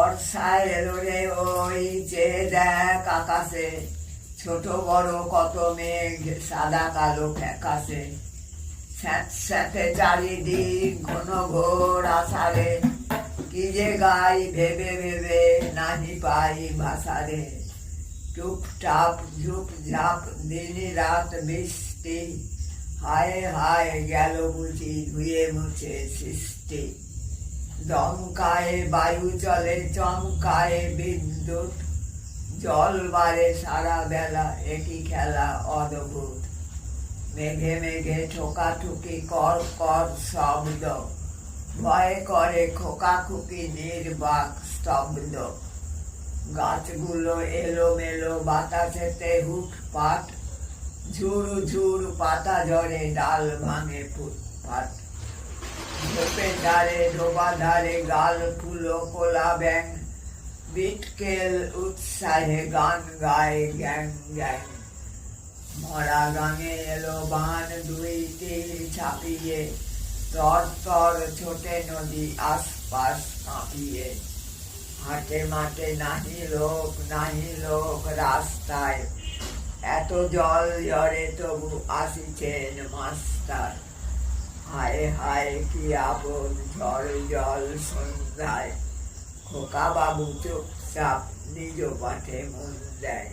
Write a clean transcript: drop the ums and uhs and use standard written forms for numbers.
বর্ষায় এলো রে ওই চেয়ে দেখ আকাশে, ছোট বড় কত মেঘ সাদা কালো ফ্যাকাশে। স্যাঁতস্যাঁতে চারিদিক ঘন ঘোর আষাঢ়ে, কি যে গাই ভেবে ভেবে নাহি পাই ভাষারে। টুপটাপ ঝুপঝাপ দিন রাত বৃষ্টি, হায় হায় গেল বুঝি ধুয়ে মুছে সৃষ্টি। দমকায় বায়ু চলে চমকায় বিদ্যুৎ, জল বাড়ে সারা বেলা একই খেলা অদ্ভুত। মেঘে মেঘে ঠোকাঠুকি কর কর শব্দ, ভয় করে খোকাখুকি নির্বাক স্তব্ধ। গাছগুলো এলোমেলো বাতাসেতে হুটপাট, ঝুড়ু ঝুড়ু পাতা ঝরে ডাল ভাঙে ফুটফাট। ঝোপে ধারে ডোবা ধারে গাল ফুলো কোলা ব্যাং, বিটকেল উৎসাহে গান গায় গ্যাং গ্যাং। মরা গাঙে এলো বান দুই তীর ছাপিয়ে, তর তর ছোটে নদী আশপাশ কাঁপিয়ে। হাটে মাঠে নাহি লোক রাস্তায়, এত জল ঝরে তবু আসিছেন মাস্টার। হায় হায় কি আপদ ঝড় জল সন্ধ্যায়, খোকা বাবু চুপচাপ নিজ পাঠে মন দেয়।